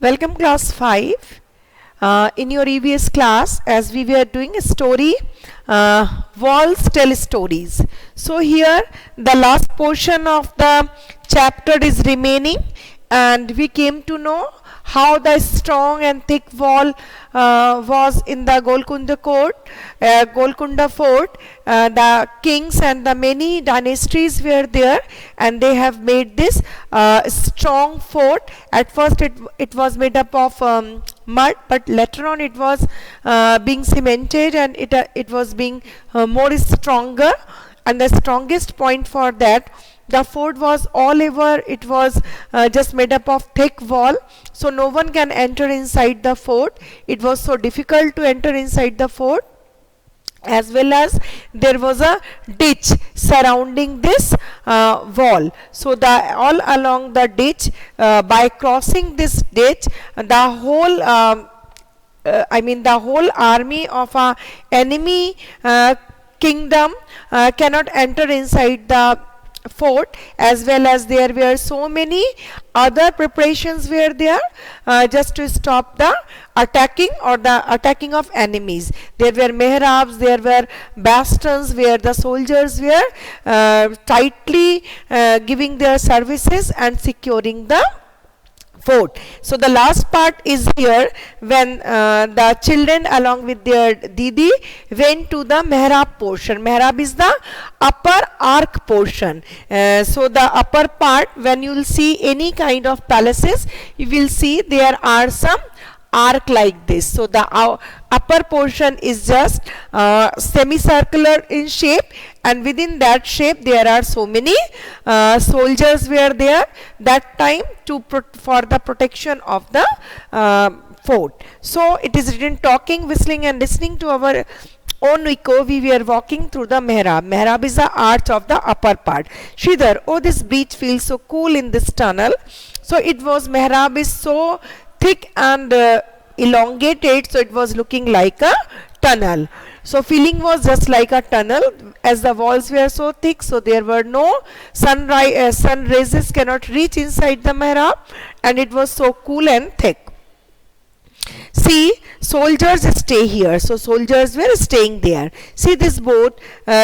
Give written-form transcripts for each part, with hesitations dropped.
Welcome class 5. In your EVS class, as we were doing a story, walls tell stories. So here the last portion of the chapter is remaining, and we came to know how the strong and thick wall was in the Golconda Fort. The kings and the many dynasties were there, and they have made this strong fort. At first it was made up of mud, but later on it was being cemented, and it was being more stronger. And the strongest point for that, the fort was all over, it was just made up of thick wall, so no one can enter inside the fort. It was so difficult to enter inside the fort, as well as there was a ditch surrounding this wall. So all along the ditch, by crossing this ditch, the whole the whole army of a enemy kingdom cannot enter inside the fort, as well as there were so many other preparations were there just to stop the attacking of enemies. There were mehrabs, there were bastions where the soldiers were tightly giving their services and securing the fort. So the last part is here, when the children along with their Didi went to the Mehrab portion. Mehrab is the upper arc portion. So the upper part, when you will see any kind of palaces, you will see there are some arc like this. So the upper portion is just semicircular in shape, and within that shape there are so many soldiers were there that time for the protection of the fort. So it is written, talking, whistling and listening to our own echo, we were walking through the Mehrab. Mehrab is the arch of the upper part. Sridhar, oh, this breeze feels so cool in this tunnel. So it was, Mehrab is so thick and elongated, so it was looking like a tunnel. So feeling was just like a tunnel, as the walls were so thick, so there were no sun rays cannot reach inside the Mehrab, and it was so cool and thick. See, soldiers stay here. So soldiers were staying there. See this boat,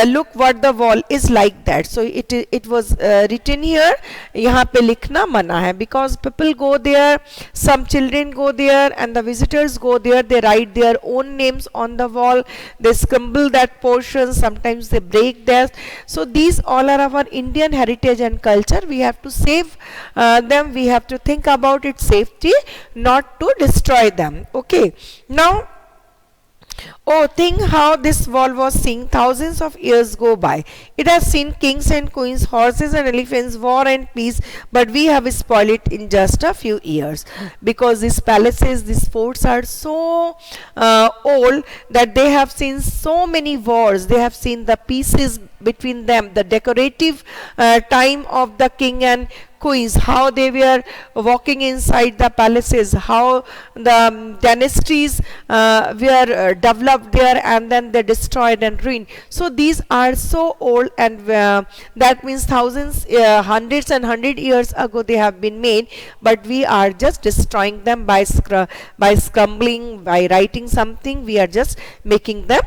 look what the wall is like that. So it was written here, यहाँ पे लिखना मना है, because people go there, some children go there, and the visitors go there. They write their own names on the wall, they scribble that portion, sometimes they break that. So these all are our Indian heritage and culture. We have to save them, we have to think about its safety, not to destroy them. Okay, now, oh, think how this wall was seen thousands of years go by. It has seen kings and queens, horses and elephants, war and peace, but we have spoiled it in just a few years, because these palaces, these forts are so old that they have seen so many wars. They have seen the pieces between them, the decorative time of the king and queens, how they were walking inside the palaces, how the dynasties were developed there, and then they destroyed and ruined. So these are so old, and that means thousands, hundreds and 100 years ago they have been made, but we are just destroying them by scrambling, by writing something. We are just making them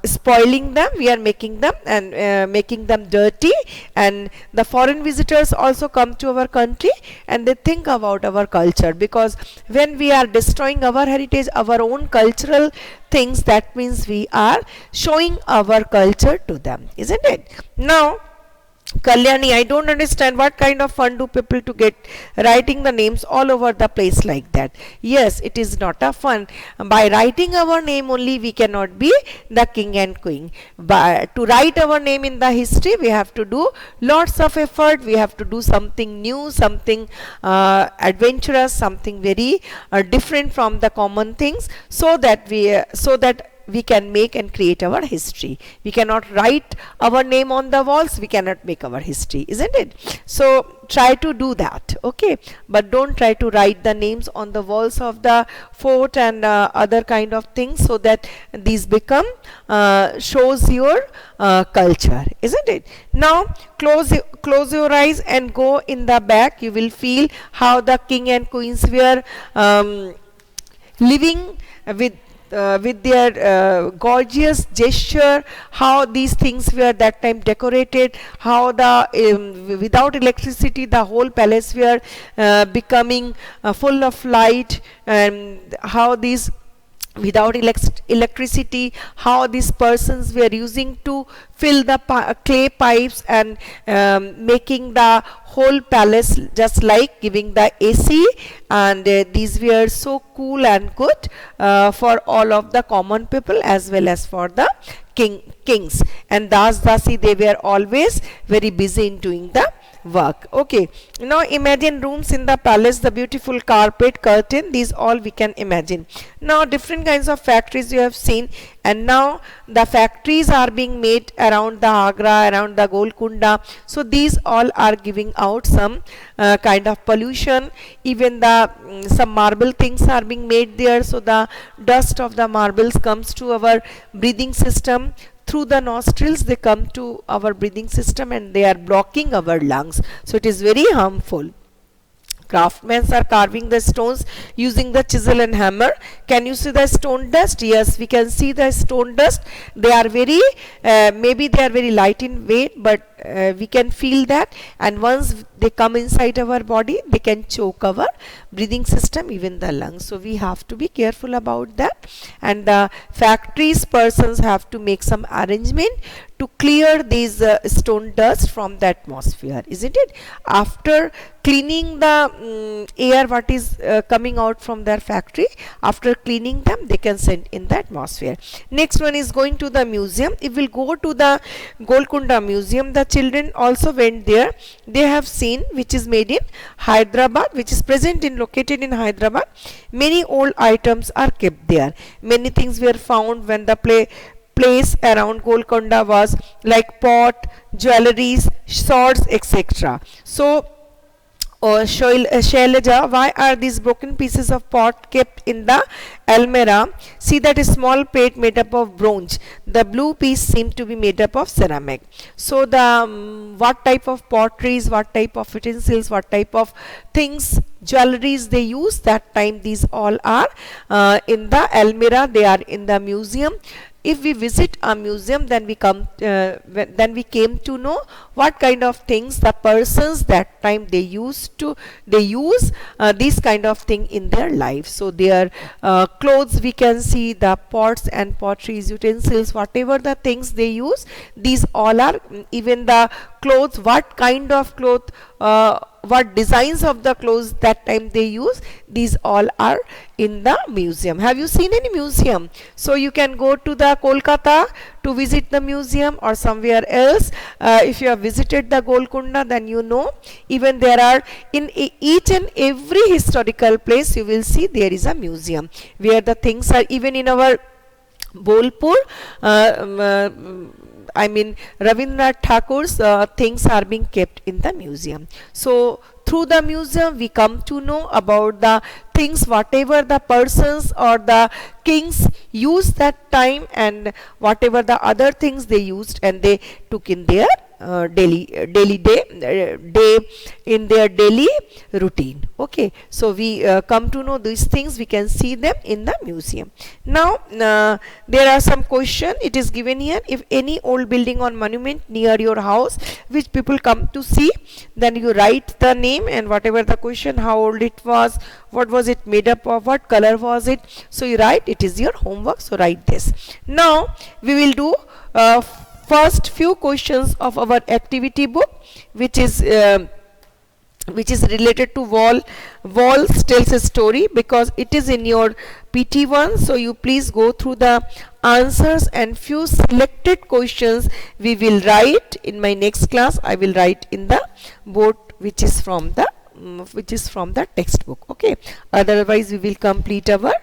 spoiling them, we are making them and making them dirty. And the foreign visitors also come to our country, and they think about our culture, because when we are destroying our heritage, our own cultural things, that means we are showing our culture to them, isn't it? Now Kalyani, I don't understand what kind of fun do people to get writing the names all over the place like that. Yes, it is not a fun. By writing our name only, we cannot be the king and queen. But to write our name in the history, we have to do lots of effort. We have to do something new, something adventurous, something very different from the common things, so that we can make and create our history. We cannot write our name on the walls, we cannot make our history, isn't it? So try to do that, okay, but don't try to write the names on the walls of the fort and other kind of things, so that these become shows your culture, isn't it? Now close your eyes and go in the back. You will feel how the king and queens were living with their gorgeous gesture, how these things were that time decorated, how the without electricity the whole palace were becoming full of light, and how these without electricity, how these persons were using to fill the clay pipes and making the whole palace just like giving the AC, and these were so cool and good for all of the common people as well as for the kings, and Dasi they were always very busy in doing the work. Okay, now imagine rooms in the palace, the beautiful carpet, curtain, these all we can imagine. Now different kinds of factories you have seen, and now the factories are being made around the Agra, around the Golconda, so these all are giving out some kind of pollution. Even the some marble things are being made there, so the dust of the marbles comes to our breathing system. Through the nostrils they come to our breathing system and they are blocking our lungs, so it is very harmful. Craftsmen are carving the stones using the chisel and hammer. Can you see the stone dust? Yes, we can see the stone dust. They are very maybe they are very light in weight, but we can feel that, and once they come inside our body they can choke our breathing system, even the lungs, so we have to be careful about that. And the factories persons have to make some arrangement to clear these stone dust from the atmosphere, isn't it? After cleaning the air what is coming out from their factory, after cleaning them they can send in the atmosphere. Next one is going to the museum. If we'll go to the Golconda museum, the children also went there. They have seen, which is made in Hyderabad, which is present in located in Hyderabad. Many old items are kept there. Many things were found when the place around Golconda was like pot, jewelries, swords, etc. So Shailaja, why are these broken pieces of pot kept in the almirah? See that a small plate made up of bronze. The blue piece seemed to be made up of ceramic. So the what type of potteries, what type of utensils, what type of things, jewelries they use that time, these all are in the almirah. They are in the museum. If we visit a museum, then we came to know what kind of things the persons that time they use these kind of thing in their life. So their clothes, we can see the pots and potteries, utensils, whatever the things they use, these all are, even the clothes, what kind of cloth, what designs of the clothes that time they use, these all are in the museum. Have you seen any museum? So you can go to the Kolkata to visit the museum, or somewhere else. If you have visited the Golconda, then you know, even there are in each and every historical place you will see there is a museum where the things are, even in our Bolpur, I mean Rabindranath Thakur's things are being kept in the museum. So through the museum we come to know about the things whatever the persons or the kings used that time, and whatever the other things they used and they took in their day in their daily routine. Okay, so we come to know these things, we can see them in the museum. Now there are some question, it is given here. If any old building or monument near your house which people come to see, then you write the name and whatever the question, how old it was, what was it made up of, what color was it, so you write. It is your homework, so write this. Now we will do first few questions of our activity book, which is related to walls tells a story, because it is in your PT1. So you please go through the answers and few selected questions we will write in my next class. I will write in the board which is from the textbook. Okay, otherwise we will complete our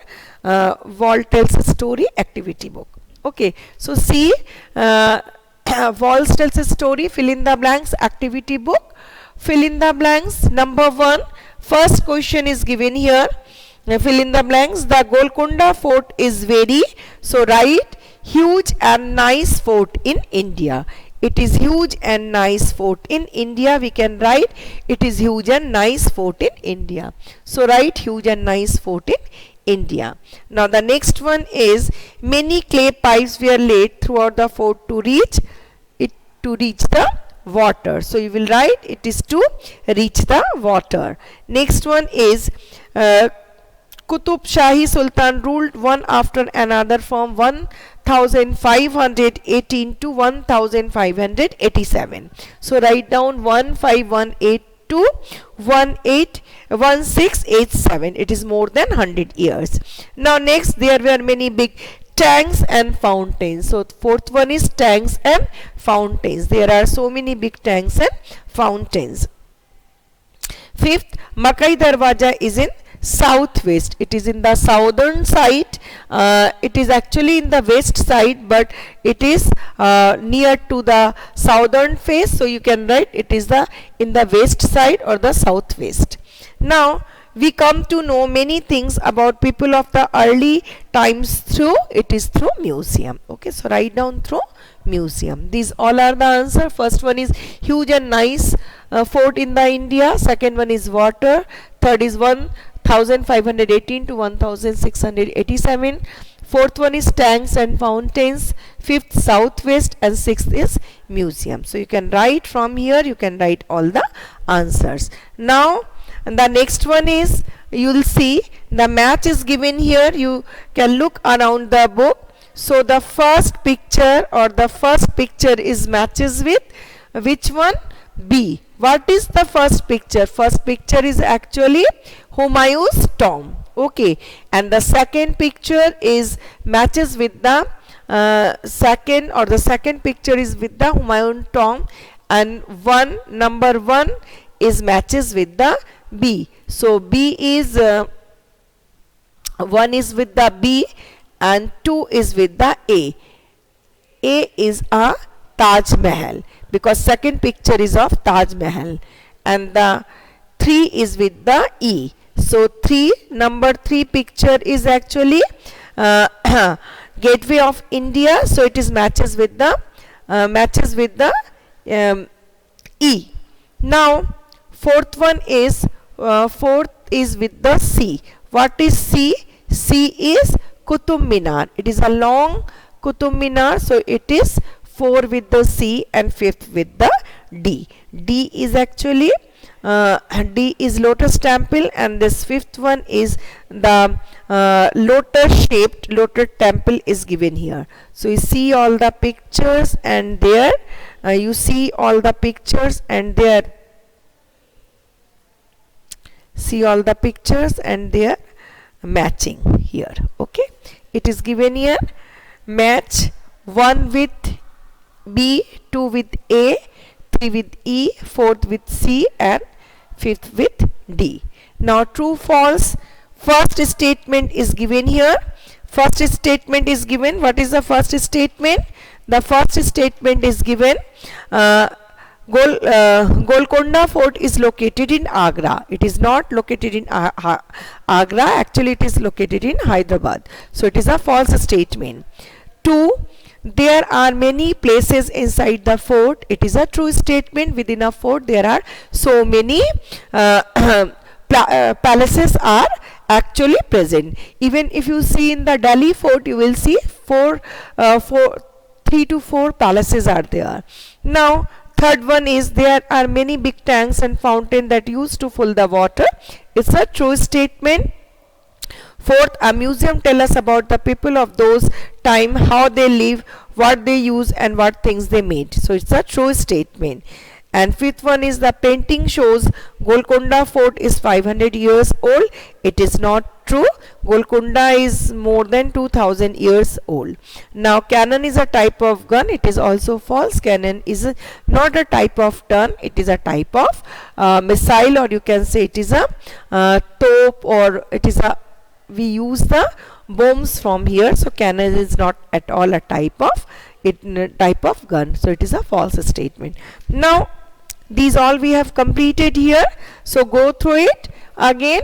wall tells a story activity book. Okay, so see, Walls tells a story, fill in the blanks, activity book. Fill in the blanks. Number 1, first question is given here. Fill in the blanks. The Golconda Fort is very, so write huge and nice fort in India. It is huge and nice fort in India. We can write it is huge and nice fort in India. So write huge and nice fort in India. Now the next one is many clay pipes were laid throughout the fort to reach the water. So you will write it is to reach the water. Next one is Qutub Shahi Sultan ruled one after another from 1518 to 1587. So write down 1518 to 1687. It is more than 100 years. Now next, there were many big tanks and fountains. So fourth one is tanks and fountains. There are so many big tanks and fountains. Fifth, Makai Darwaja is in southwest. It is in the southern side. It is actually in the west side, but it is near to the southern face. So you can write it is in the west side or the southwest. Now we come to know many things about people of the early times through museum. Okay, so write down through museum. These all are the answer. First one is huge and nice fort in the India. Second one is water. Third is 1518 to 1687. Fourth one is tanks and fountains. Fifth, southwest, and sixth is museum. So you can write from here, you can write all the answers. Now the next one is, you will see the match is given here. You can look around the book. So the first picture is matches with which one? B. What is the first picture? First picture is actually Humayun's tomb. Okay, and the second picture is matches with the second picture is with the Humayun tomb, and number 1 is matches with the B. So B is 1 is with the B and 2 is with the A. A is a Taj Mahal, because second picture is of Taj Mahal, and the 3 is with the E. So number 3 picture is actually Gateway of India. So it is matches with the E. Now fourth one is with the C. What is C? C is Qutub Minar. It is a long Qutub Minar, so it is 4 with the C and 5th with the D. D is actually Lotus Temple, and this 5th one is the lotus temple is given here. So you see all the pictures, and there see all the pictures and they are matching here. Okay, it is given here. Match 1 with B, 2 with A, 3 with E, 4th with C, and 5th with D. Now true false, first statement is given here. First statement is given. What is the first statement? The first statement is given, Golconda Fort is located in Agra. It is not located in Agra. Actually, it is located in Hyderabad. So it is a false statement. 2. There are many places inside the fort. It is a true statement. Within a fort, there are so many palaces are actually present. Even if you see in the Delhi fort, you will see 3 to 4 palaces are there. Now third one is there are many big tanks and fountain that used to fill the water. It's a true statement. Fourth, a museum tell us about the people of those time, how they live, what they use, and what things they made. So it's a true statement. And fifth one is the painting shows Golconda Fort is 500 years old. It is not true. Golconda is more than 2000 years old. Now cannon is a type of gun. It is also false. Cannon is not a type of gun. It is a type of missile, or you can say it is a top, or it is a, we use the bombs from here. So cannon is not at all a type of gun. So it is a false statement. Now these all we have completed here. So go through it again.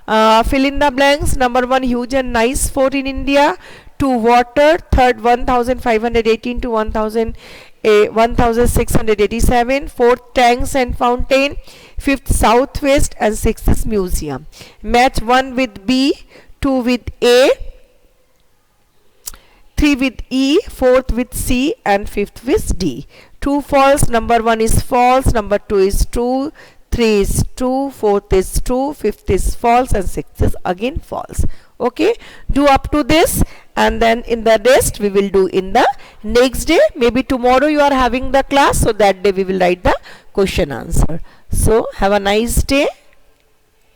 Fill in the blanks. Number 1, huge and nice fort in India. 2, water. Third, 1518 to 1687. Fourth, tanks and fountain. Fifth, southwest. And sixth is museum. Match 1 with B, 2 with A, 3 with E, 4th with C, and 5th with D. True, false. Number 1 is false, number 2 is true, 3 is true, 4th is true, 5th is false, and 6th is again false. Okay, do up to this, and then in the rest we will do in the next day. Maybe tomorrow you are having the class, so that day we will write the question answer. So have a nice day.